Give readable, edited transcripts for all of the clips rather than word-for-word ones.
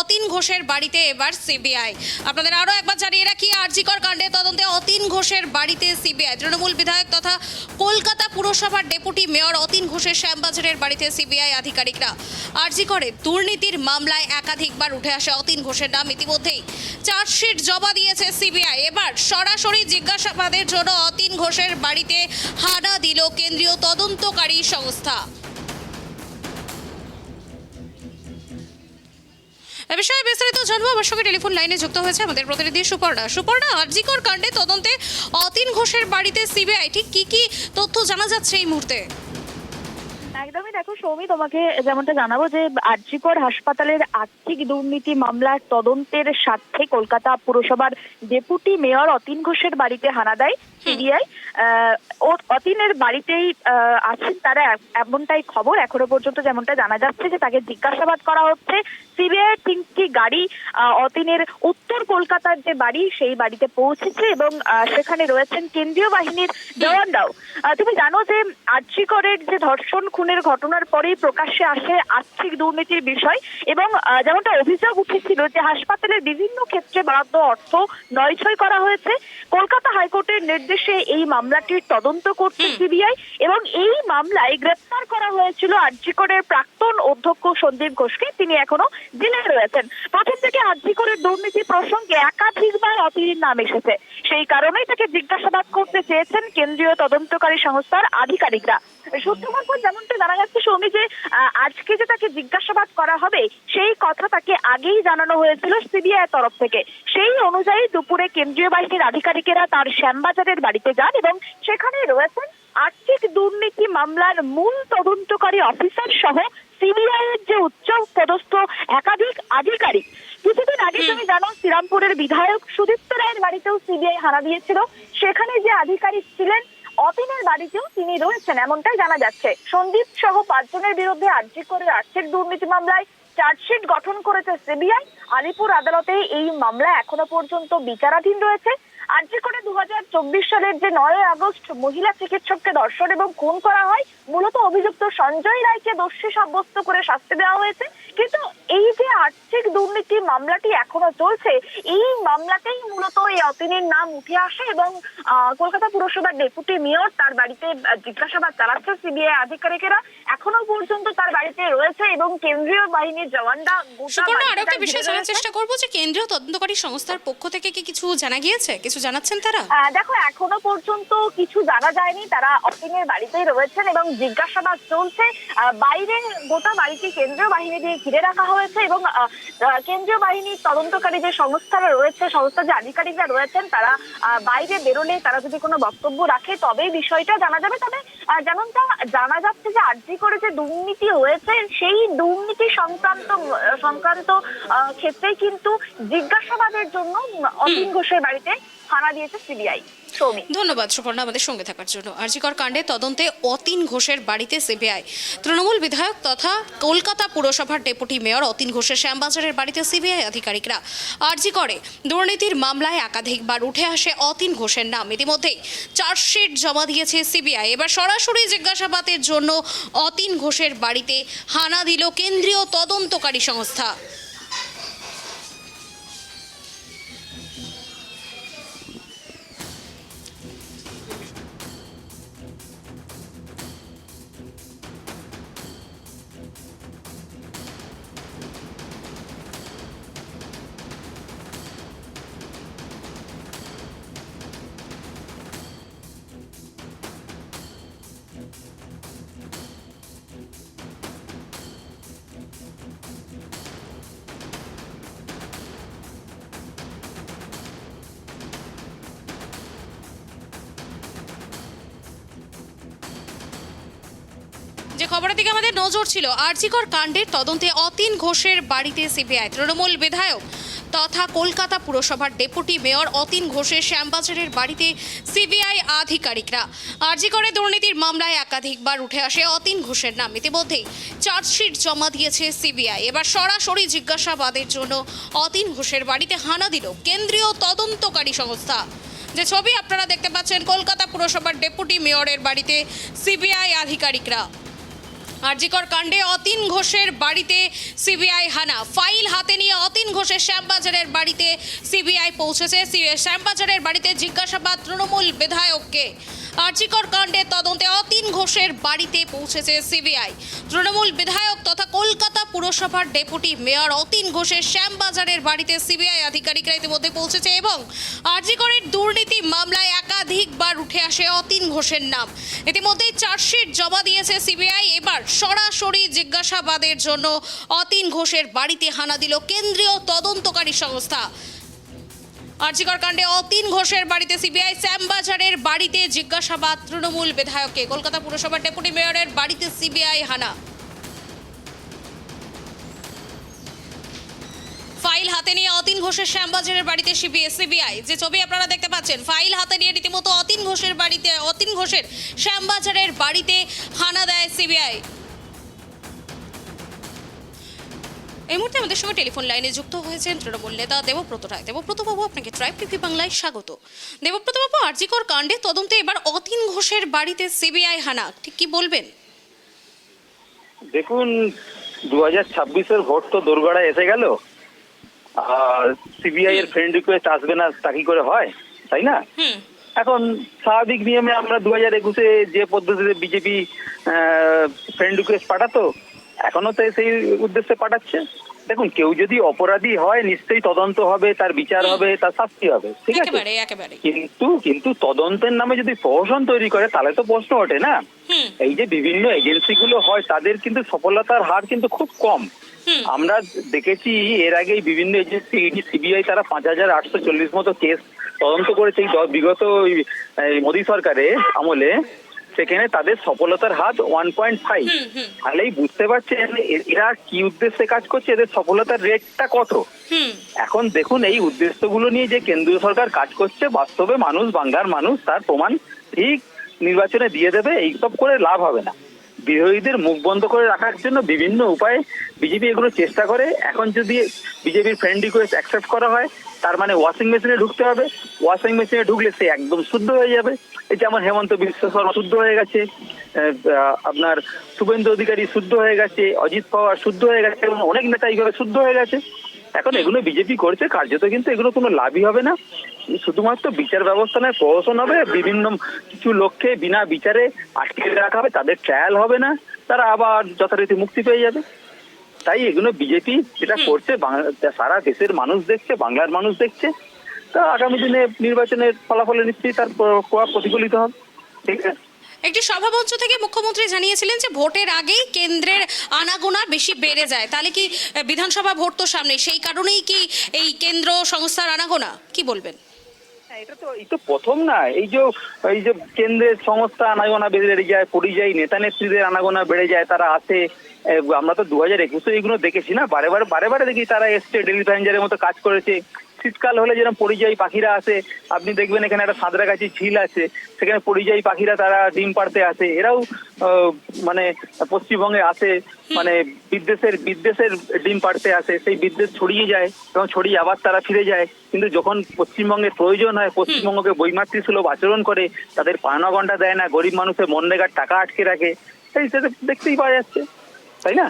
অতীন ঘোষের বাড়িতে এবার সিবিআই। আপনাদের আরও একবার জানিয়ে রাখি, আরজিকর কাণ্ডে তদন্তে অতীন ঘোষের বাড়িতে সিবিআই। তৃণমূল বিধায়ক তথা কলকাতা পুরসভার ডেপুটি মেয়র অতীন ঘোষের শ্যামবাজারের বাড়িতে সিবিআই আধিকারিকরা। আরজিকরে দুর্নীতির মামলায় একাধিকবার উঠে আসে অতীন ঘোষের নাম। ইতিমধ্যেই চার্জশিট জমা দিয়েছে সিবিআই। এবার সরাসরি জিজ্ঞাসাবাদের জন্য অতীন ঘোষের বাড়িতে হানা দিল কেন্দ্রীয় তদন্তকারী সংস্থা। এ বিষয়ে বিস্তারিত জানবো। আমার সঙ্গে টেলিফোন লাইনে যুক্ত হয়েছে আমাদের প্রতিনিধি সুপর্ণা। সুপর্ণা, আরজিকর কাণ্ডে তদন্তে অতীন ঘোষের বাড়িতে সিবিআই, ঠিক কি কি তথ্য জানা যাচ্ছে এই মুহূর্তে? একদমই, দেখো সৌমি, তোমাকে যেমনটা জানাবো যে আরজিকর হাসপাতালের আর্থিক দুর্নীতি মামলার তদন্তের স্বার্থে কলকাতা পুরসভার ডেপুটি মেয়র অতীন ঘোষের বাড়িতে হানা দেয় সিবিআই। অতীনের বাড়িতেই আছেন তারা, এমনটাই খবর। এখনো পর্যন্ত যেমনটা জানা যাচ্ছে যে তাকে জিজ্ঞাসাবাদ করা হচ্ছে। সিবিআই তিনটি গাড়ি অতীনের উত্তর কলকাতার যে বাড়ি সেই বাড়িতে পৌঁছেছে এবং সেখানে রয়েছেন কেন্দ্রীয় বাহিনীর জওয়ানরাও। তুমি জানো যে আরজিকরের যে ধর্ষণ খুনের ঘটনার পরেই প্রকাশ্যে আসে আর্থিক দুর্নীতির বিষয় এবং যেমনটা অভিযোগ উঠেছিল যে হাসপাতালের বিভিন্ন ক্ষেত্রে বরাদ্দ অর্থ নয়ছয় করা হয়েছে। কলকাতা হাইকোর্টের নির্দেশে এই মামলাটির তদন্ত করছে সিবিআই এবং এই মামলায় গ্রেপ্তার করা হয়েছিল আরজিকরের প্রাক্তন অধ্যক্ষ সন্দীপ ঘোষকে। তিনি এখনো জেলে রয়েছেন। প্রথম থেকে আরজিকরের দুর্নীতি প্রসঙ্গে একাধিকবার অতীনের নাম এসেছে। সেই কারণেই তাকে জিজ্ঞাসাবাদ করতে চেয়েছেন কেন্দ্রীয় তদন্তকারী সংস্থার আধিকারিকরা। সূত্র মারফত যেমনটা জানা যাচ্ছে সৌমি, যে আজকে যে তাকে জিজ্ঞাসাবাদ করা হবে সেই কথা তাকে আগেই জানানো হয়েছিল সিবিআই তরফ থেকে। সেই অনুযায়ী দুপুরে কেন্দ্রীয় বাহিনীর আধিকারিকেরা তার শ্যামবাজারের বাড়িতে যান এবং সেখানে রয়েছেন আর্থিক দুর্নীতি মামলার মূল তদন্তকারী অফিসার সহ সিবিআই এর যে উচ্চ পদস্থ একাধিক আধিকারিক। কিছুদিন আগে তুমি জানো শ্রীরামপুরের বিধায়ক সুদীপ্ত রায়ের বাড়িতেও সিবিআই হানা দিয়েছিল। সেখানে যে আধিকারিক ছিলেন অতীনের বাড়িতেও তিনি রয়েছেন, এমনটাই জানা যাচ্ছে। সন্দীপ সহ 5 জনের বিরুদ্ধে আরজিকরের আর্থিক দুর্নীতি মামলায় চার্জশিট গঠন করেছে সিবিআই। আলিপুর আদালতে এই মামলা এখনো পর্যন্ত বিচারাধীন রয়েছে। আরজিকরে 2024 সালের যে 9 আগস্ট মহিলা চিকিৎসককে ধর্ষণ এবং খুন করা হয়, মূলত অভিযুক্ত সঞ্জয় রায়কে দোষী সাব্যস্ত করে শাস্তি দেওয়া হয়েছে। কিন্তু এই যে আর্থিক দুর্নীতি মামলাটি এখনো চলছে, এই মামলাতেই মূলত এই অতীনের নাম উঠে আসে এবং কলকাতা পুরসভার ডেপুটি মেয়র তার বাড়িতে জিজ্ঞাসাবাদ চালাচ্ছে সিবিআই আধিকারিকেরা। এখনো পর্যন্ত তার বাড়িতে রয়েছে এবং কেন্দ্রীয় বাহিনীর জওয়ানরা। আরেকটা বিষয় জানার চেষ্টা করবো যে কেন্দ্রীয় তদন্তকারী সংস্থার পক্ষ থেকে কি কিছু জানা গিয়েছে, কিছু জানাচ্ছেন তারা? দেখো, এখনো পর্যন্ত কিছু জানা যায়নি। তারা অতীনের বাড়িতেই রয়েছেন এবং জিজ্ঞাসাবাদ চলছে। বাইরে গোটা বাড়িটি কেন্দ্রীয় বাহিনী দিয়ে ঘিরে রাখা হয়েছে এবং কেন্দ্রীয় বাহিনীর তদন্তকারী যে সংস্থারা রয়েছে, সংস্থার যে আধিকারিকরা রয়েছেন, তারা বাইরে বেরোলে তারা যদি কোনো বক্তব্য রাখে তবেই বিষয়টা জানা যাবে। তবে যেমনটা জানা যাচ্ছে যে আরজিকরে যে দুর্নীতি হয়েছে সেই দুর্নীতি সংক্রান্ত ক্ষেত্রেই কিন্তু জিজ্ঞাসাবাদের জন্য অতীন ঘোষের বাড়িতে হানা দিয়েছে সিবিআই। ধন্যবাদ সুপর্ণা আমাদের সঙ্গে থাকার জন্য। আরজিকর কাণ্ডে তদন্তে অতীন ঘোষের বাড়িতে সিবিআই। তৃণমূল বিধায়ক তথা কলকাতা পুরসভার ডেপুটি মেয়র অতীন ঘোষের শ্যামবাজারের বাড়িতে সিবিআই আধিকারিকরা। আরজিকরে দুর্নীতির মামলায় একাধিকবার উঠে আসে অতীন ঘোষের নাম। ইতিমধ্যেই চার্জশিট জমা দিয়েছে সিবিআই। এবার সরাসরি জিজ্ঞাসাবাদের জন্য অতীন ঘোষের বাড়িতে হানা দিল কেন্দ্রীয় তদন্তকারী সংস্থা। যে খবরের দিকে আমাদের নজর ছিল, আরজিকর কাণ্ডের তদন্তে অতীন ঘোষের বাড়িতে সিবিআই। তৃণমূল বিধায়ক তথা কলকাতা পুরসভার ডেপুটি মেয়র অতীন ঘোষের শ্যামবাজারের বাড়িতে সিবিআই আধিকারিকরা। আরজিকরে দুর্নীতির মামলায় একাধিকবার উঠে আসে অতীন ঘোষের নাম। ইতিমধ্যেই চার্জশিট জমা দিয়েছে সিবিআই। এবার সরাসরি জিজ্ঞাসাবাদের জন্য অতীন ঘোষের বাড়িতে হানা দিল কেন্দ্রীয় তদন্তকারী সংস্থা। যে ছবি আপনারা দেখতে পাচ্ছেন, কলকাতা পুরসভার ডেপুটি মেয়রের বাড়িতে সিবিআই আধিকারিকরা। আরজিকর কাণ্ডে অতীন ঘোষের বাড়িতে সিবিআই হানা। ফাইল হাতে নিয়ে অতীন ঘোষের শ্যামবাজারের বাড়িতে সিবিআই পৌঁছেছে। শ্যামবাজারের বাড়িতে জিজ্ঞাসাবাদ তৃণমূল বিধায়ককে। আরজিকর কাণ্ডের তদন্তে অতীন ঘোষের বাড়িতে পৌঁছেছে সিবিআই। তৃণমূল বিধায়ক তথা কলকাতা পুরসভার ডেপুটি মেয়র অতীন ঘোষের শ্যামবাজারের বাড়িতে সিবিআই আধিকারিকরা ইতিমধ্যে পৌঁছেছে এবং আরজিকরের দুর্নীতি মামলায় একাধিকবার উঠে আসে অতীন ঘোষের নাম। ইতিমধ্যেই চার্জশিট জমা দিয়েছে সিবিআই। এবার সরাসরি জিজ্ঞাসাবাদের জন্য অতীন ঘোষের বাড়িতে হানা দিল কেন্দ্রীয় তদন্তকারী সংস্থা। আরজিকর কাণ্ডে অতীন ঘোষের বাড়িতে সিবিআই। শ্যামবাজারের বাড়িতে জিজ্ঞাসাবাদ তৃণমূল বিধায়ককে। কলকাতা পুরসভার ডেপুটি মেয়রের বাড়িতে সিবিআই হানা। ফাইল হাতে নিয়ে অতীন ঘোষের শ্যামবাজারের বাড়িতে সিবিআই। যে ছবি আপনারা দেখতে পাচ্ছেন, ফাইল হাতে নিয়ে রীতিমতো অতীন ঘোষের শ্যামবাজারের বাড়িতে হানা দেয় সিবিআই। এই মুহূর্তে আমাদের সঙ্গে টেলিফোন লাইনে যুক্ত হয়েছেন তৃণমূল নেতা দেবব্রত রায়। দেবব্রত বাবু, আপনাকে ট্রাইব টিভি বাংলায় স্বাগত। দেবব্রত বাবু, আরজিকর কাণ্ডে তদন্তে এবার অতীন ঘোষের বাড়িতে সিবিআই হানা, ঠিক কি বলবেন? দেখুন, 2026-এর ভোট তো দোরগোড়ায় এসে গেল, আর সিবিআই এর ফ্রেন্ড রিকোয়েস্ট আসবে না তা কি করে হয়, তাই না? এখন স্বাভাবিক নিয়মে আমরা 2021-এ যে পদ্ধতিতে বিজেপি ফ্রেন্ড রিকোয়েস্ট পাঠাতো, এখনো তো সেই উদ্দেশ্যে পাঠাচ্ছে। দেখুন, কেউ যদি অপরাধী হয় নিশ্চয়ই তদন্ত হবে, তার বিচার হবে, তার শাস্তি হবে, ঠিক আছে। কিন্তু তদন্তের নামে যদি প্রহসন তৈরি করে তাহলে তো প্রশ্ন ওঠে না। এই যে বিভিন্ন এজেন্সি গুলো হয় তাদের কিন্তু সফলতার হার কিন্তু খুব কম। আমরা দেখেছি এর আগে বিভিন্ন এজেন্সি ইডি, সিবিআই তারা 5840 মতো কেস তদন্ত করেছে বিগত মোদী সরকারের আমলে। সেখানে তাদের সফলতার হার 1.5। তাহলেই বুঝতে পারছেন এরা কি উদ্দেশ্যে কাজ করছে, এদের সফলতার রেটটা কত। এখন দেখুন, এই উদ্দেশ্যগুলো নিয়ে যে কেন্দ্রীয় সরকার কাজ করছে, বাস্তবে মানুষ, বাংলার মানুষ তার প্রমাণ ঠিক নির্বাচনে দিয়ে দেবে। এইসব করে লাভ হবে না। বিরোধীদের মুখ বন্ধ করে রাখার জন্য বিভিন্ন উপায়ে বিজেপি এগুলো চেষ্টা করে। এখন যদি বিজেপির ফ্রেন্ড রিকোয়েস্ট অ্যাকসেপ্ট করা হয়, তার মানে ওয়াশিং মেশিনে ঢুকতে হবে। ওয়াশিং মেশিনে ঢুকলে সে একদম শুদ্ধ হয়ে যাবে। এই যেমন হেমন্ত বিশ্ব শর্মা শুদ্ধ হয়ে গেছে, আপনার শুভেন্দু অধিকারী শুদ্ধ হয়ে গেছে, অজিত পাওয়ার শুদ্ধ হয়ে গেছে, এবং অনেক নেতা এইভাবে শুদ্ধ হয়ে গেছে। এখন এগুলো বিজেপি করছে কার্যত, কিন্তু এগুলো কোনো লাভই হবে না। শুধুমাত্র বিচার ব্যবস্থা নয়, প্রহসন হবে। বিভিন্ন কিছু লোককে বিনা বিচারে আটকে রাখা হবে, তাদের ট্রায়াল হবে না, তারা আবার যথারীতি মুক্তি পেয়ে যাবে। তাই এগুলো বিজেপি যেটা করছে সারা দেশের মানুষ দেখছে, বাংলার মানুষ দেখছে। তা আগামী দিনে নির্বাচনের ফলাফলে নিশ্চয়ই তার প্রভাব প্রতিফলিত হবে, ঠিক আছে। একটি সভামঞ্চ থেকে মুখ্যমন্ত্রী জানিয়েছিলেন যে ভোটের আগেই কেন্দ্রের আনাগোনা বেশি বেড়ে যায়। তাহলে কি বিধানসভা ভোট তো সামনে, সেই কারণেই কি এই কেন্দ্র সংস্থার আনাগোনা, কি বলবেন? এই তো প্রথম না, এই যে কেন্দ্রের সংস্থা আনাগোনা বেড়ে যায়, পরিযায়ী নেতা নেত্রীদের আনাগোনা বেড়ে যায়, তারা আসে। আমরা তো 2021-এ এগুলো দেখেছি না, বারে দেখি তারা এসছে, ডেলি প্যাসেঞ্জারের মতো কাজ করেছে। শীতকাল হলে যেরকম পরিযায়ী পাখিরা আসে, আপনি দেখবেন এখানে একটা সাঁতরাগাছি ঝিল আছে, সেখানে পরিযায়ী পাখিরা তারা ডিম পাড়তে আসে। এরাও মানে পশ্চিমবঙ্গে আসে, মানে বিদ্বেষের ডিম পাড়তে আসে। সেই বিদ্বেষ ছড়িয়ে যায় এবং ছড়িয়ে আবার তারা ফিরে যায়। কিন্তু যখন পশ্চিমবঙ্গের প্রয়োজন হয়, পশ্চিমবঙ্গকে বৈমাতৃসুলভ আচরণ করে, তাদের পাওনা ঘণ্টা দেয় না, গরিব মানুষের মনরেগার টাকা আটকে রাখে, এই সেটা দেখতেই পাওয়া যাচ্ছে, তাই না?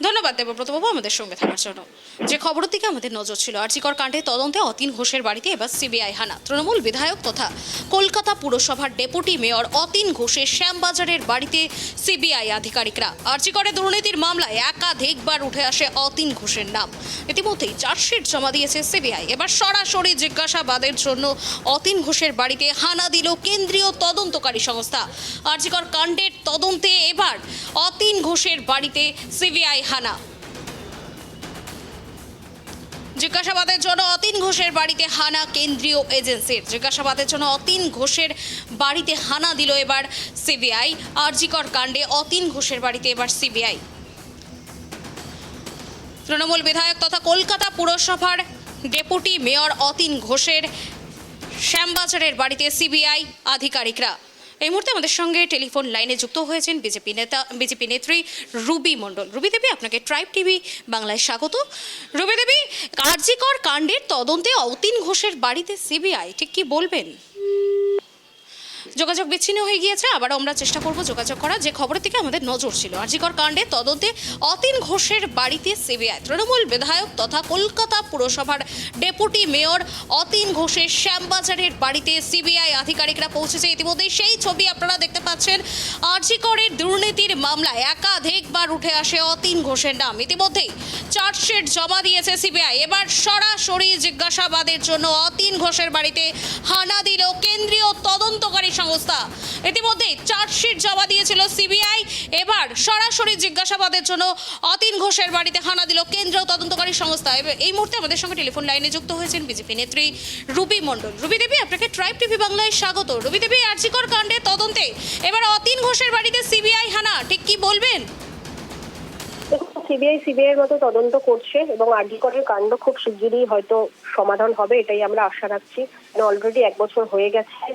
ধন্যবাদ দেবব্রত বাবু আমাদের সঙ্গে থাকার জন্য। যে খবরের দিকে আমাদের নজর ছিল, আরজিকর কাণ্ডে তদন্তে অতীন ঘোষের বাড়িতে এবার সিবিআই হানা। তৃণমূল বিধায়ক তথা কলকাতা পুরসভার ডেপুটি মেয়র অতীন ঘোষের শ্যামবাজারের বাড়িতে সিবিআই আধিকারিকরা। আরজিকরের দুর্নীতির মামলায় একাধিকবার উঠে আসে অতীন ঘোষের নাম। ইতিমধ্যেই চার্জশিট জমা দিয়েছে সিবিআই। এবার সরাসরি জিজ্ঞাসাবাদের জন্য অতীন ঘোষের বাড়িতে হানা দিল কেন্দ্রীয় তদন্তকারী সংস্থা। আরজিকর কাণ্ডের তদন্তে এবার অতীন ঘোষের বাড়িতে সিবিআই হানা। জিজ্ঞাসাবাদের জন্য অতীন ঘোষের বাড়িতে হানা কেন্দ্রীয় এজেন্সির। জিজ্ঞাসাবাদের জন্য অতীন ঘোষের বাড়িতে হানা দিল এবার সিবিআই। আরজিকর কাণ্ডে অতীন ঘোষের বাড়িতে এবার সিবিআই। তৃণমূল বিধায়ক তথা কলকাতা পুরসভার ডেপুটি মেয়র অতীন ঘোষের শ্যামবাজারের বাড়িতে সিবিআই আধিকারিকরা। এই মুহূর্তে আমাদের সঙ্গে টেলিফোন লাইনে যুক্ত হয়েছেন বিজেপি নেত্রী রুবি মণ্ডল। রুবি দেবী, আপনাকে ট্রাইব টিভি বাংলায় স্বাগত। রুবি দেবী, আরজিকর কাণ্ডের তদন্তে অতীন ঘোষের বাড়িতে সিবিআই, ঠিক কি বলবেন? যোগাযোগ বিচ্ছিন্ন হয়ে গিয়েছে, আবারও আমরা চেষ্টা করব যোগাযোগ করার। যে খবরের দিকে আমাদের নজর ছিল, আরজিকর কাণ্ডে তদন্তে অতীন ঘোষের বাড়িতে সিবিআই। তৃণমূল বিধায়ক তথা কলকাতা পুরসভার ডেপুটি মেয়র অতীন ঘোষের শ্যামবাজারের বাড়িতে সিবিআই আধিকারিকরা পৌঁছেছে ইতিমধ্যেই। সেই ছবি আপনারা দেখতে পাচ্ছেন। আরজিকরের দুর্নীতির মামলায় একাধিকবার উঠে আসে অতীন ঘোষের নাম। ইতিমধ্যেই চার্জশিট জমা দিয়েছে সিবিআই। এবার সরাসরি জিজ্ঞাসাবাদের জন্য অতীন ঘোষের বাড়িতে হানা দিল কেন্দ্রীয় তদন্তকারী সংস্থা। ইতিমধ্যে চার্জশিট জমা দিয়েছিল সিবিআই। এবার সরাসরি জিজ্ঞাসাবাদের জন্য অতীন ঘোষের বাড়িতে হানা দিল কেন্দ্রীয় তদন্তকারী সংস্থা। এই মুহূর্তে আমাদের সঙ্গে টেলিফোন লাইনে যুক্ত হয়েছেন বিজেপি নেত্রী রুবি মণ্ডল। রুবি দেবী, আপনাকে ট্রাইব টিভি বাংলায় স্বাগত। রুবি দেবী, আরজিকর কাণ্ডে তদন্তে এবার অতীন ঘোষের বাড়িতে সিবিআই হানা, ঠিক কি বলবেন? সিবিআই মতো তদন্ত করছে এবং আরজিকরের কাণ্ড খুব শিগগিরই হয়তো সমাধান হবে, এটাই আমরা আশা রাখছি। অলরেডি 1 বছর হয়ে গেছে,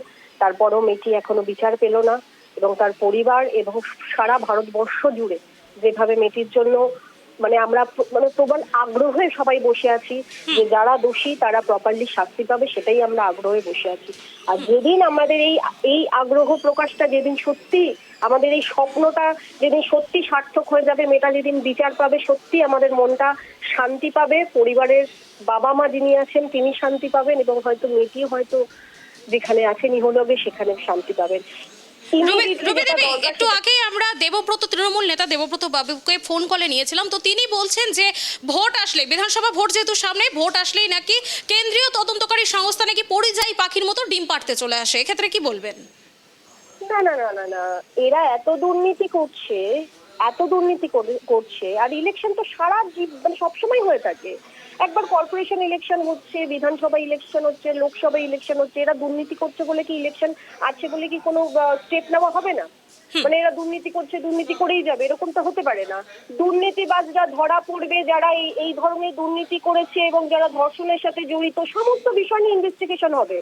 তারপরও মেয়েটি এখনো বিচার পেল না এবং তার পরিবার এবং সারা ভারতবর্ষ জুড়ে যেভাবে মেয়েটির জন্য আমরা প্রবল আগ্রহে সবাই বসে আছি যে যারা দোষী তারা প্রপারলি শাস্তি পাবে, সেটাই আমরা আগ্রহে বসে আছি। আর যেদিন আমাদের এই আগ্রহ প্রকাশটা, যেদিন সত্যি আমাদের এই স্বপ্নটা যেদিন সত্যি সার্থক হয়ে যাবে, মেয়েটা যেদিন বিচার পাবে, সত্যি আমাদের মনটা শান্তি পাবে, পরিবারের বাবা মা যিনি আছেন তিনি শান্তি পাবেন এবং হয়তো মেয়েটি হয়তো যেখানে আছেন ইহলোকে সেখানে শান্তি পাবেন। রুবি দেবী, একটু আগে আমরা তৃণমূল নেতা দেবব্রত বাবুকে ফোন কলে নিয়েছিলাম, তো তিনি বলছেন যে ভোট আসলে, বিধানসভা ভোট যেহেতু সামনে, ভোট আসলেই নাকি কেন্দ্রীয় তদন্তকারী সংস্থা নাকি পরিযায়ী পাখির মতো ডিম পাড়তে চলে আসে। এক্ষেত্রে কি বলবেন? না, এরা এত দুর্নীতি করছে আর ইলেকশন তো সবসময় হয়ে থাকে। একবার কর্পোরেশন ইলেকশন হচ্ছে, বিধানসভা ইলেকশন হচ্ছে, লোকসভা ইলেকশন হচ্ছে। এরা দুর্নীতি করছে বলে কি ইলেকশন আছে বলে কি কোনো স্টেপ নেওয়া হবে না? এরা দুর্নীতি করছে, দুর্নীতি করেই যাবে, এরকম তো হতে পারে না। দুর্নীতিবাজরা ধরা পড়বে, যারা এই ধরনের দুর্নীতি করেছে এবং যারা ধর্ষণের সাথে জড়িত, সমস্ত বিষয় নিয়ে ইনভেস্টিগেশন হবে।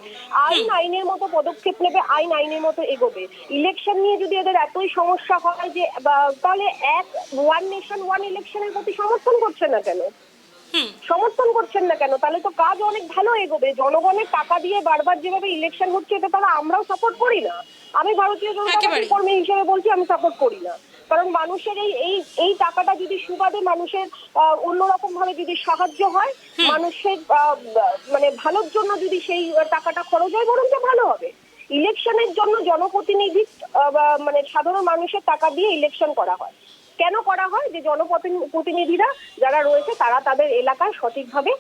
আইনের মতো পদক্ষেপ নেবে, আইনের মতো এগোবে। ইলেকশন নিয়ে যদি এদের এতই সমস্যা হয় যে তাহলে ওয়ান নেশন ওয়ান ইলেকশনের প্রতি সমর্থন করছেন না কেন? তাহলে তো কাজ অনেক ভালো এগোবে। জনগণের টাকা দিয়ে বারবার যেভাবে ইলেকশন হচ্ছে, এটা তাহলে আমরাও সাপোর্ট করি না। আমি ভারতীয় জনতা পার্টির কর্মী হিসেবে বলছি, আমি সাপোর্ট করি না। কারণ মানুষের এই টাকাটা যদি সুবাদে মানুষের অন্যরকম ভাবে যদি সাহায্য হয়, মানুষের ভালোর জন্য যদি সেই টাকাটা খরচ হয়, বরঞ্চ ভালো হবে। ইলেকশনের জন্য জনপ্রতিনিধি সাধারণ মানুষের টাকা দিয়ে ইলেকশন করা হয়। কেন করা হয়? যে জনপ্রতিনিধিরা যারা রয়েছে তারা তাদের এলাকায় সঠিকভাবে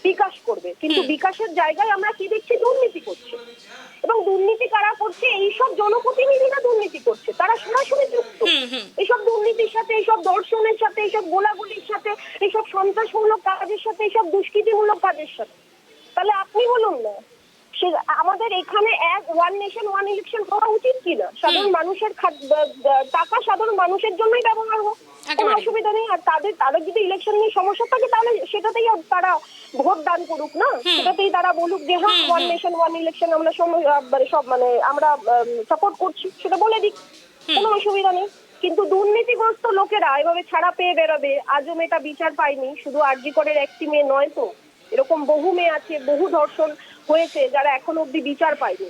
বিকাশ করবে, কিন্তু বিকাশের জায়গায় আমরা কি দেখছি? দুর্নীতি করছে। এবং দুর্নীতি কারা করছে? এইসব জনপ্রতিনিধিরা দুর্নীতি করছে, তারা সরাসরি যুক্ত এইসব দুর্নীতির সাথে, এইসব দর্শনের সাথে, এইসব গোলাগুলির সাথে, এইসব সন্ত্রাসমূলক কাজের সাথে, এইসব দুষ্কৃতিমূলক কাজের সাথে। তাহলে আপনি বলুন না, আমাদের এখানে ওয়ান নেশন ওয়ান ইলেকশন হওয়া উচিত কিনা? সাধারণ মানুষের টাকা সাধারণ মানুষের জন্যই ব্যবহার হোক, কোনো অসুবিধা নেই। আর তাদের যদি ইলেকশন নিয়ে সমস্যা থাকে, তাহলে সেটাতেই তারা ভোট দান করুক না, সেটাতেই তারা বলুক যে হ্যাঁ ওয়ান নেশন ওয়ান ইলেকশন আমরা আমরা সাপোর্ট করছি, সেটা বলে দিক, কোনো অসুবিধা নেই। কিন্তু দুর্নীতিগ্রস্ত লোকেরা এভাবে ছাড়া পেয়ে বেরোবে। আজও মেয়েটা বিচার পায়নি, শুধু আরজিকরের একটি মেয়ে নয় তো, এরকম বহু মেয়ে আছে, বহু ধর্ষণ হয়েছে যারা এখনো অব্দি বিচার পায়নি।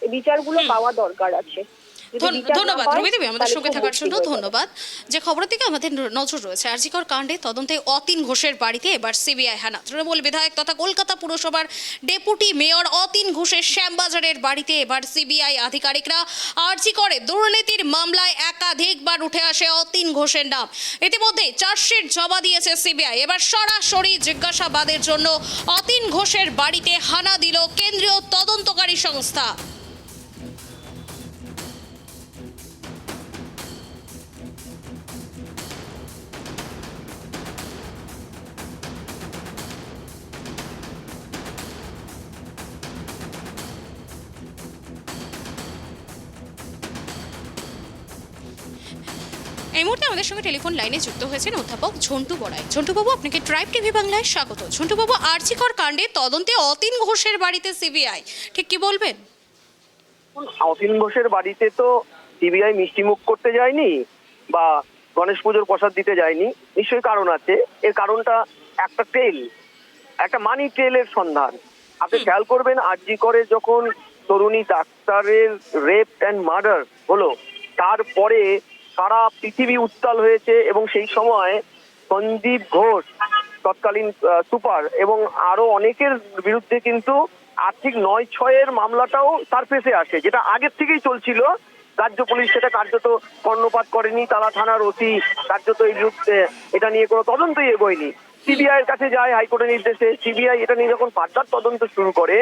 এই বিচারগুলো পাওয়া দরকার আছে। ধন্যবাদ রুবি দেবী, আমাদের সঙ্গে থাকার জন্য ধন্যবাদ। যে খবরের দিকে আমাদের নজর রয়েছে, আরজিকর কাণ্ডে তদন্তে অতীন ঘোষের বাড়িতে এবার সিবিআই হানা। তৃণমূল বিধায়ক তথা কলকাতা পুরসভার ডেপুটি মেয়র অতীন ঘোষের শ্যামবাজারের বাড়িতে এবার সিবিআই আধিকারিকরা। আরজিকরে দুর্নীতির মামলায় একাধিকবার উঠে আসে অতীন ঘোষের নাম। ইতিমধ্যে চার্জশিট জমা দিয়েছে সিবিআই। এবার সরাসরি জিজ্ঞাসাবাদের জন্য অতীন ঘোষের বাড়িতে হানা দিল কেন্দ্রীয় তদন্তকারী সংস্থা। এই মুহূর্তে আমাদের সঙ্গে টেলিফোন লাইনে যুক্ত হয়েছেন অধ্যাপক ঝন্টু বড়াই। ঝন্টুবাবু, আপনাকে ট্রাইব টিভি বাংলায় স্বাগত। ঝন্টুবাবু, আরজিকর কাণ্ডে তদন্তে অতীন ঘোষের বাড়িতে সিবিআই, ঠিক কি বলবেন? অতীন ঘোষের বাড়িতে তো সিবিআই মিষ্টিমুখ করতে যায়নি বা গণেশ পুজোর প্রসাদ দিতে যায়নি, নিশ্চয়ই কারণ আছে। এর কারণটা একটা মানি ট্রেলের সন্ধান। আপনি খেয়াল করবেন, আরজিকরে যখন তরুণী ডাক্তারের রেপ অ্যান্ড মার্ডার হলো, তারপরে সারা পৃথিবী উত্তাল হয়েছে এবং সেই সময় সঞ্জীব ঘোষ তৎকালীন সুপার এবং আরো অনেকের বিরুদ্ধে কিন্তু আর্থিক ৯/৬-এর মামলাটাও সারফেসে আসে, যেটা আগের থেকেই চলছিল। রাজ্য পুলিশ সেটা কার্যত কর্ণপাত করেনি, তালা থানার ওসি কার্যত এই বিরুদ্ধে এটা নিয়ে কোনো তদন্তই এগোয়নি। সিবিআই এর কাছে যায় হাইকোর্টের নির্দেশে, সিবিআই এটা নিয়ে যখন ফার্দার তদন্ত শুরু করে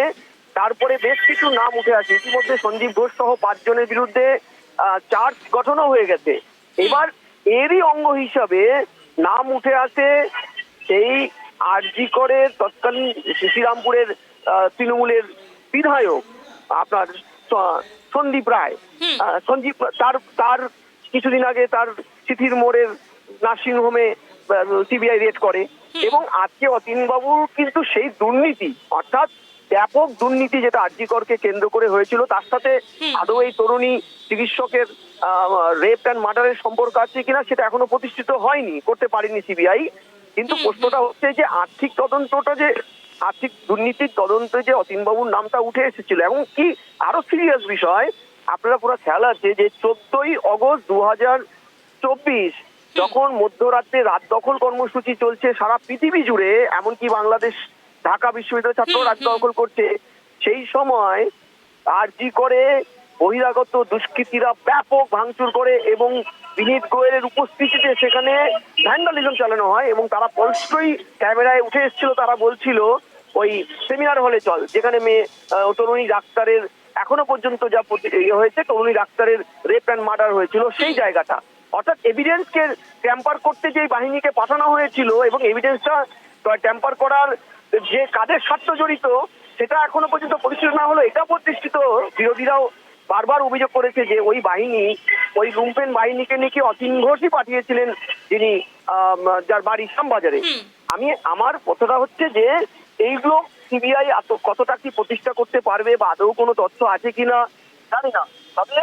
তারপরে বেশ কিছু নাম উঠে আসে। ইতিমধ্যে সঞ্জীব ঘোষ সহ ৫ জনের বিরুদ্ধে চার্জ গঠনও হয়ে গেছে। এবার এরই অঙ্গ হিসাবে নাম উঠে আসে সেই আরজি করের তৎকালীন শ্রীরামপুরের তৃণমূলের বিধায়ক আপনার সন্দীপ রায়। সঞ্জীব তার কিছুদিন আগে তার চিঠির মোড়ের নার্সিংহোমে সিবিআই রেড করে এবং আজকে অতীনবাবুর কিন্তু সেই দুর্নীতি, অর্থাৎ ব্যাপক দুর্নীতি যেটা আরজি করকে কেন্দ্র করে হয়েছিল, তার সাথে আদৌ এই তরুণী চিকিৎসকের রেপ অ্যান্ড মার্ডারের সম্পর্ক আছে কিনা সেটা এখনো প্রতিষ্ঠিত হয়নি, করতে পারেনি সিবিআই। কিন্তু প্রশ্নটা হচ্ছে যে আর্থিক দুর্নীতির তদন্তে যে অতীনবাবুর নামটা উঠে এসেছিল এবং কি আরো সিরিয়াস বিষয়, আপনারা পুরো খেয়াল আছে যে 14ই অগস্ট 2024 যখন মধ্যরাত্রে রাত দখল কর্মসূচি চলছে সারা পৃথিবী জুড়ে, এমনকি বাংলাদেশ ঢাকা বিশ্ববিদ্যালয়ের ছাত্র রাত দখল করছে, সেই সময় আরজি করে বহিরাগত দুষ্কৃতীরা ব্যাপক ভাঙচুর করে এবং বিনীত গোয়েলের উপস্থিতিতে সেখানে ভ্যান্ডালিজম চালানো হয় এবং তারা স্পষ্টই ক্যামেরায় উঠে এসেছিল। তারা বলছিল ওই সেমিনার হলে চল, যেখানে তরুণী ডাক্তারের এখনো পর্যন্ত যা হয়েছে, তরুণী ডাক্তারের রেপ অ্যান্ড মার্ডার হয়েছিল সেই জায়গাটা, অর্থাৎ এভিডেন্সকে ট্যাম্পার করতে যে বাহিনীকে পাঠানো হয়েছিল এবং এভিডেন্সটা ট্যাম্পার করার যে কাজের স্বার্থ জড়িত সেটা এখনো পর্যন্ত পরিষ্কার না হলো। এটা প্রতিষ্ঠিত, বিরোধীরাও বারবার অভিযোগ করেছে যে ওই বাহিনী, ওই লুম্পেন বাহিনীকে নাকি অতীন ঘোষই পাঠিয়েছিলেন, যিনি যার বাড়ি শ্যামবাজারে। আমার কথাটা হচ্ছে যে এইগুলো সিবিআই কতটা কি প্রতিষ্ঠা করতে পারবে বা আদৌ কোনো তথ্য আছে কিনা জানি না, তবে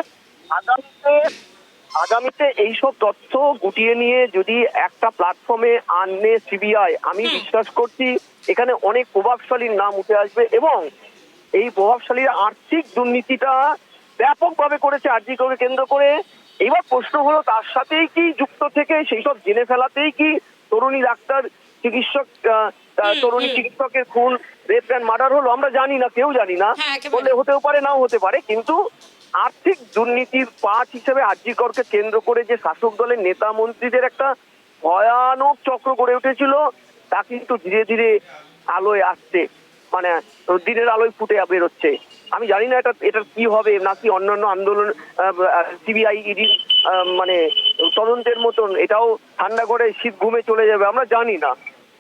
আগামীতে এইসব তথ্য গুটিয়ে নিয়ে যদি একটা প্ল্যাটফর্মে আনে সিবিআই, আমি বিশ্বাস করছি এখানে অনেক প্রভাবশালীর নাম উঠে আসবে এবং এই প্রভাবশালীরা আর্থিক দুর্নীতিটা ব্যাপকভাবে করেছে আরজি করকে কেন্দ্র করে। এবার প্রশ্ন হলো তার সাথেই কি যুক্ত থেকে সেই সব জেনে ফেলাতেই কি তরুণী চিকিৎসকের খুন, রেপ অ্যান্ড মার্ডার হলো, আমরা জানি না, কেউ জানি না, বলে হতেও পারে নাও হতে পারে। কিন্তু আর্থিক দুর্নীতির পাঠ হিসেবে আরজি করকে কেন্দ্র করে যে শাসক দলের নেতা মন্ত্রীদের একটা ভয়ানক চক্র গড়ে উঠেছিল, তা কিন্তু ধীরে ধীরে আলোয় আসছে, মানে দিনের আলোয় ফুটে বেরোচ্ছে। আমি জানি না এটা কি হবে, নাকি অন্যান্য আন্দোলন সিবিআই ইডি মানে তদন্তের মতন এটাও ঠান্ডা করে শীত ঘুমে চলে যাবে, আমরা জানি না।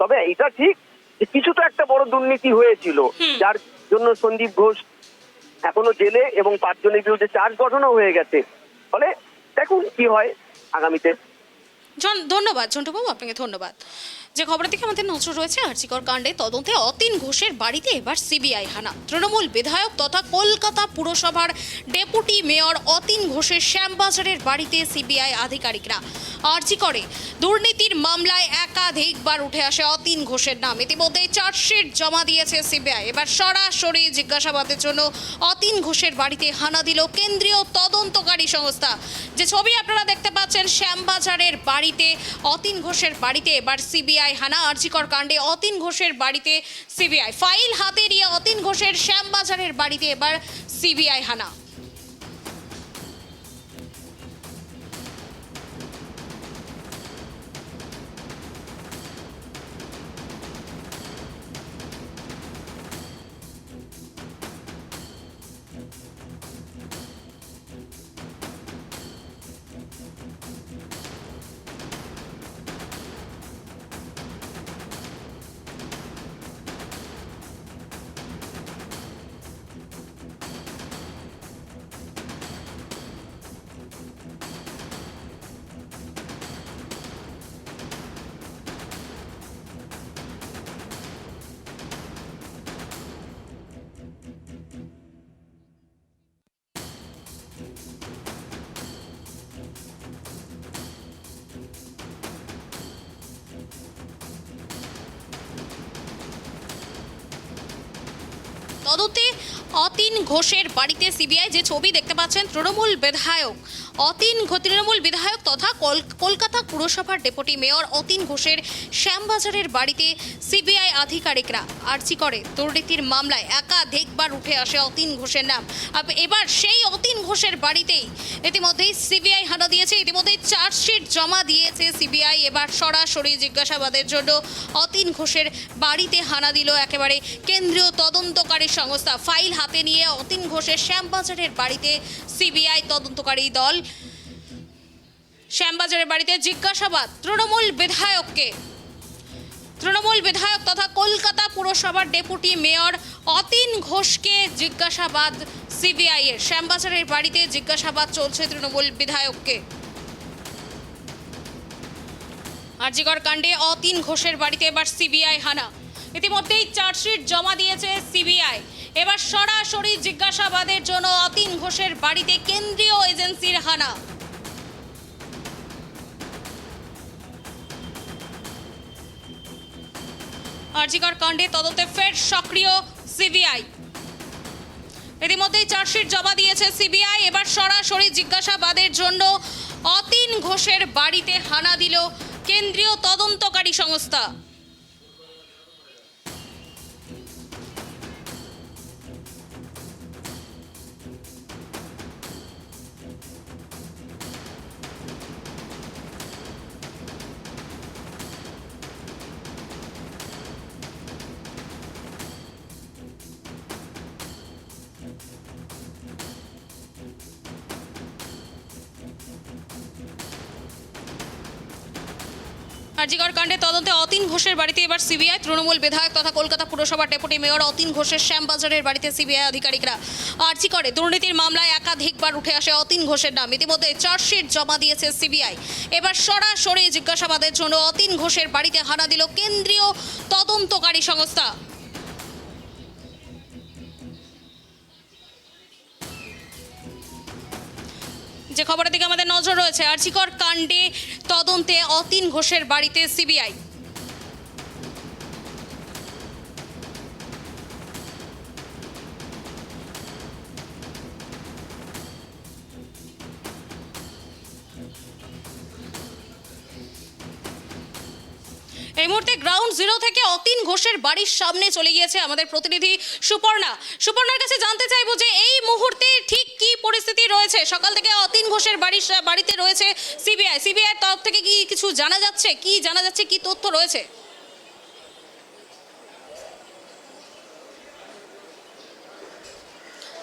তবে এটা ঠিক যে কিছু তো একটা বড় দুর্নীতি হয়েছিল, যার জন্য সন্দীপ ঘোষ এখনো জেলে এবং ৫ জনের বিরুদ্ধে চার্জ গঠনও হয়ে গেছে। ফলে দেখুন কি হয় আগামীতে। ধন্যবাদ ঝন্টুবাবু, আপনাকে ধন্যবাদ। যে খবরের দিকে আমাদের নজর রয়েছে, আরজিকর কাণ্ডে তদন্তে অতীন ঘোষের বাড়িতে এবার সিবিআই হানা। তৃণমূল বিধায়ক তথা কলকাতা পুরসভার ডেপুটি মেয়র অতীন ঘোষের শ্যামবাজারের বাড়িতে সিবিআই আধিকারিকরা। আরজিকরে দুর্নীতির মামলায় একাধিকবার উঠে আসে অতীন ঘোষের নাম। ইতিমধ্যে চার্জশিট জমা দিয়েছে সিবিআই। এবার সরাসরি জিজ্ঞাসাবাদের জন্য অতীন ঘোষের বাড়িতে হানা দিল কেন্দ্রীয় তদন্তকারী সংস্থা। যে ছবি আপনারা দেখতে পাচ্ছেন, শ্যামবাজারের বাড়িতে অতীন ঘোষের বাড়িতে এবার সিবিআই হানা। আরজিকর কাণ্ডে অতীন ঘোষের বাড়িতে সিবিআই ফাইল হাতে নিয়ে অতীন ঘোষের শ্যামবাজারের বাড়িতে এবার সিবিআই হানা। তদন্তে অতীন ঘোষের বাড়িতে সিবিআই। যে ছবি দেখতে পাচ্ছেন, তৃণমূল বিধায়ক তথা কলকাতা পুরসভার ডেপুটি মেয়র অতীন ঘোষের শ্যামবাজারের বাড়িতে সিবিআই আধিকারিকরা আর্জি করে দুর্নীতির মামলায় একাধিকবার উঠে আসে অতীন ঘোষের নাম। এবার সেই অতীন ঘোষের বাড়িতেই ইতিমধ্যেই সিবিআই হানা দিয়েছে, ইতিমধ্যেই চার্জশিট জমা দিয়েছে সিবিআই। এবার সরাসরি জিজ্ঞাসাবাদের জন্য অতীন ঘোষের বাড়িতে হানা দিল একেবারে কেন্দ্রীয় তদন্তকারী সংস্থা। ফাইল হাতে নিয়ে অতীন ঘোষের শ্যামবাজারের বাড়িতে সিবিআই তদন্তকারী দল। শ্যামবাজারের বাড়িতে জিজ্ঞাসাবাদ তৃণমূল বিধায়ক তথা কলকাতা পুরসভার ডেপুটি মেয়র অতীন ঘোষকে জিজ্ঞাসাবাদ সিবিআই এর। শ্যামবাজারের বাড়িতে জিজ্ঞাসাবাদ চলছে তৃণমূল বিধায়ককে। আরজিকর কাণ্ডে অতীন ঘোষের বাড়িতে এবার সিবিআই হানা। ইতিমধ্যেই চার্জশিট জমা দিয়েছে সিবিআই। এবার সরাসরি জিজ্ঞাসাবাদের জন্য অতীন ঘোষের বাড়িতে কেন্দ্রীয় এজেন্সির হানা। আরজিকর কাণ্ডে তদন্তে ফের সক্রিয় সিবিআই। ইতিমধ্যেই চার্জশিট জমা দিয়েছে সিবিআই। এবার সরাসরি জিজ্ঞাসাবাদের জন্য অতীন ঘোষের বাড়িতে হানা দিল কেন্দ্রীয় তদন্তকারী সংস্থা। আরজিকর কাণ্ডে তদন্তে অতীন ঘোষের বাড়িতে এবার সিবিআই। তৃণমূল বিধায়ক তথা কলকাতা পুরসভার ডেপুটি মেয়র অতীন ঘোষের শ্যামবাজারের বাড়িতে সিবিআই আধিকারিকরা আর্জি করে দুর্নীতির মামলায় একাধিকবার উঠে আসে অতীন ঘোষের নাম। ইতিমধ্যে চার্জশিট জমা দিয়েছে সিবিআই। এবার সরাসরি জিজ্ঞাসাবাদের জন্য অতীন ঘোষের বাড়িতে হানা দিল কেন্দ্রীয় তদন্তকারী সংস্থা। যে খবরের দিকে আমাদের নজর রয়েছে, আরজিকর কাণ্ডে তদন্তে অতীন ঘোষের বাড়িতে সিবিআই। এই মুহূর্তে গ্রাউন্ড জিরো থেকে অতীন ঘোষের বাড়ির সামনে চলে গিয়েছে আমাদের প্রতিনিধি সুপর্ণার কাছে জানতে চাইবো যে এই মুহূর্তে ঠিক কি পরিস্থিতি রয়েছে। সকাল থেকে অতীন ঘোষের বাড়িতে রয়েছে সিবিআই তরফ থেকে কি কিছু জানা যাচ্ছে, কি তথ্য রয়েছে?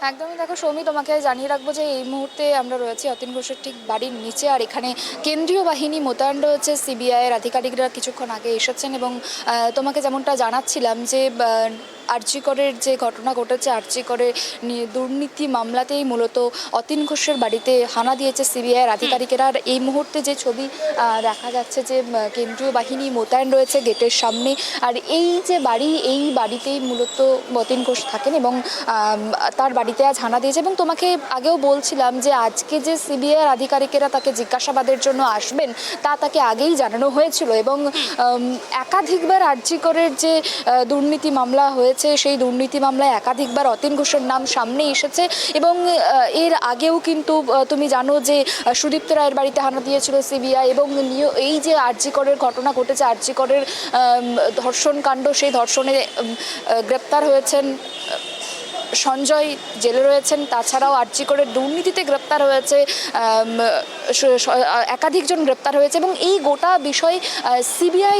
একদমই দেখো সৌমি, তোমাকে জানিয়ে রাখবো যে এই মুহূর্তে আমরা রয়েছি অতীন ঘোষের ঠিক বাড়ির নিচে। আর এখানে কেন্দ্রীয় বাহিনী মোতায়েন রয়েছে, সিবিআইয়ের আধিকারিকরা কিছুক্ষণ আগে এসেছেন। এবং তোমাকে যেমনটা জানাচ্ছিলাম যে আরজিকরের যে ঘটনা ঘটেছে, আরজিকরের দুর্নীতি মামলাতেই মূলত অতীন ঘোষের বাড়িতে হানা দিয়েছে সিবিআইয়ের আধিকারিকেরা। আর এই মুহূর্তে যে ছবি দেখা যাচ্ছে যে কেন্দ্রীয় বাহিনী মোতায়েন রয়েছে গেটের সামনে। আর এই যে বাড়ি, এই বাড়িতেই মূলত অতীন ঘোষ থাকেন এবং তার বাড়িতে আজ হানা দিয়েছে। এবং তোমাকে আগেও বলছিলাম যে আজকে যে সিবিআইয়ের আধিকারিকেরা তাকে জিজ্ঞাসাবাদের জন্য আসবেন তা তাকে আগেই জানানো হয়েছিল। এবং একাধিকবার আরজিকরের যে দুর্নীতি মামলা হয়েছে, সেই দুর্নীতি মামলায় একাধিকবার অতীন ঘোষের নাম সামনে এসেছে। এবং এর আগেও কিন্তু তুমি জানো যে সুদীপ্ত রায়ের বাড়িতে হানা দিয়েছিল সিবিআই। এবং এই যে আরজিকরের ঘটনা ঘটেছে, আরজিকরের ধর্ষণ কাণ্ড, সেই ধর্ষণে গ্রেপ্তার হয়েছেন সঞ্জয়, জেলে রয়েছেন। তাছাড়াও আরজিকরের দুর্নীতিতে গ্রেপ্তার হয়েছে একাধিকজন গ্রেপ্তার হয়েছে। এবং এই গোটা বিষয় সিবিআই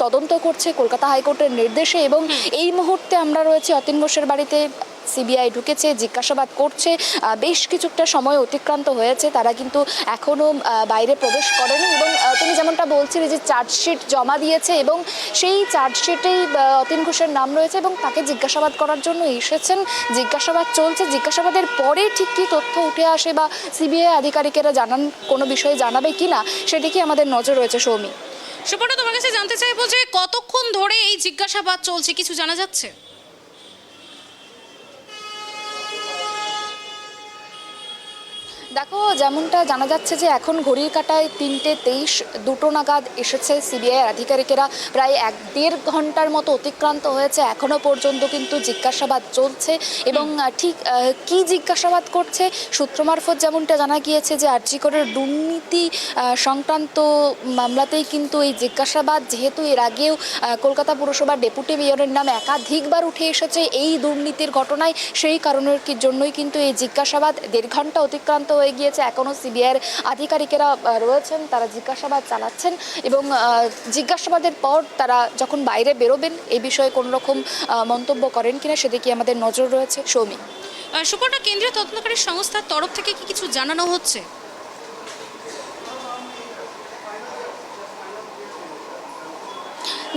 তদন্ত করছে কলকাতা হাইকোর্টের নির্দেশে। এবং এই মুহূর্তে আমরা রয়েছি অতীন ঘোষের বাড়িতে। সিবিআই ঢুকেছে, জিজ্ঞাসাবাদ করছে। বেশ কিছুটা সময় অতিক্রান্ত হয়েছে, তারা কিন্তু এখনও বাইরে প্রবেশ করেনি। এবং তুমি যেমনটা বলছিলে যে চার্জশিট জমা দিয়েছে এবং সেই চার্জশিটেই অতীন ঘোষের নাম রয়েছে এবং তাকে জিজ্ঞাসাবাদ করার জন্য এসেছেন। জিজ্ঞাসাবাদ চলছে, জিজ্ঞাসাবাদের পরে ঠিক কী তথ্য উঠে আসে বা সিবিআই আধিকারিকেরা কোনো বিষয়ে জানাবে কি না সেদিকে আমাদের নজর রয়েছে। সৌমি, সুপর্ণা, তোমার কাছে জানতে চাইবো যে কতক্ষণ ধরে এই জিজ্ঞাসাবাদ চলছে, কিছু জানা যাচ্ছে? দেখো, যেমনটা জানা যাচ্ছে যে এখন ঘড়ির কাঁটায় 3:23 দুটো নাগাদ এসেছে সিবিআই আধিকারিকেরা। প্রায় 1.5 ঘন্টার মতো অতিক্রান্ত হয়েছে, এখনো পর্যন্ত কিন্তু জিজ্ঞাসাবাদ চলছে। এবং ঠিক কি জিজ্ঞাসাবাদ করছে সূত্র মারফত যেমনটা জানা গিয়েছে যে আরজি করের দুর্নীতি সংক্রান্ত মামলাতেই কিন্তু এই জিজ্ঞাসাবাদ, যেহেতু এর আগেও কলকাতা পুরসভার ডেপুটি মেয়রের নাম একাধিকবার উঠে এসেছে এই দুর্নীতির ঘটনায়, সেই কারণের জন্যই কিন্তু এই জিজ্ঞাসাবাদ 1.5 ঘন্টা অতিক্রান্ত হয়ে গিয়েছে। এখনও সিবিআইয়ের আধিকারিকেরা রয়েছেন, তারা জিজ্ঞাসাবাদ চালাচ্ছেন এবং জিজ্ঞাসাবাদের পর তারা যখন বাইরে বেরোবেন এই বিষয়ে কোনো রকম মন্তব্য করেন কিনা সেদিকে আমাদের নজর রয়েছে। সৌমি, সুপর্ণা, কেন্দ্রীয় তদন্তকারী সংস্থার তরফ থেকে কি কিছু জানানো হচ্ছে?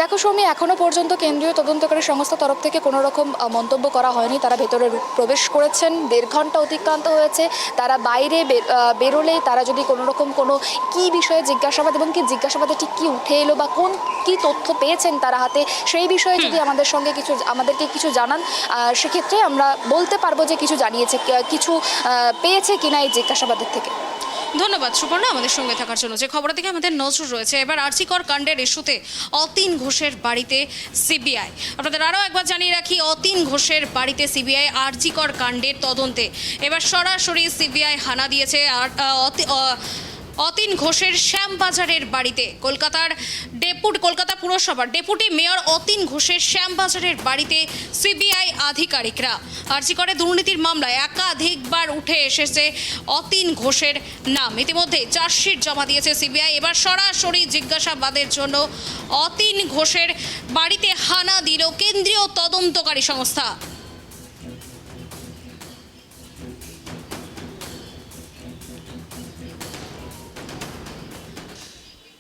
দেখো সৌমি, এখনো পর্যন্ত কেন্দ্রীয় তদন্তকারী সংস্থার তরফ থেকে কোনো রকম মন্তব্য করা হয়নি। তারা ভেতরে প্রবেশ করেছেন, 1.5 ঘন্টা অতিক্রান্ত হয়েছে। তারা বাইরে বেরোলে তারা যদি কোনো রকম কোনো কী বিষয়ে জিজ্ঞাসাবাদ এবং কি জিজ্ঞাসাবাদে ঠিক কী উঠে এলো বা কী তথ্য পেয়েছেন তারা হাতে, সেই বিষয়ে যদি আমাদেরকে কিছু জানান, সেক্ষেত্রে আমরা বলতে পারবো যে কিছু জানিয়েছে, কিছু পেয়েছে কিনা এই জিজ্ঞাসাবাদের থেকে। ধন্যবাদ সুপর্ণা আমাদের সঙ্গে থাকার জন্য। যে খবরের দিকে আমাদের নজর রয়েছে, এবার আরজি কর কাণ্ডের ইস্যুতে অতীন ঘোষের বাড়িতে সিবিআই। আপনাদের আরও একবার জানিয়ে রাখি, অতীন ঘোষের বাড়িতে সিবিআই আরজি কর কাণ্ডের তদন্তে এবার সরাসরি সিবিআই হানা দিয়েছে অতীন ঘোষের শ্যামবাজারের বাড়িতে। কলকাতা পুরসভার ডেপুটি মেয়র অতীন ঘোষের শ্যামবাজারের বাড়িতে সিবিআই আধিকারিকরা। আরজি করে দুর্নীতির মামলায় একাধিকবার উঠে এসেছে অতীন ঘোষের নাম। ইতিমধ্যে চার্জশিট জমা দিয়েছে সিবিআই। এবার সরাসরি জিজ্ঞাসাবাদের জন্য অতীন ঘোষের বাড়িতে হানা দিল কেন্দ্রীয় তদন্তকারী সংস্থা।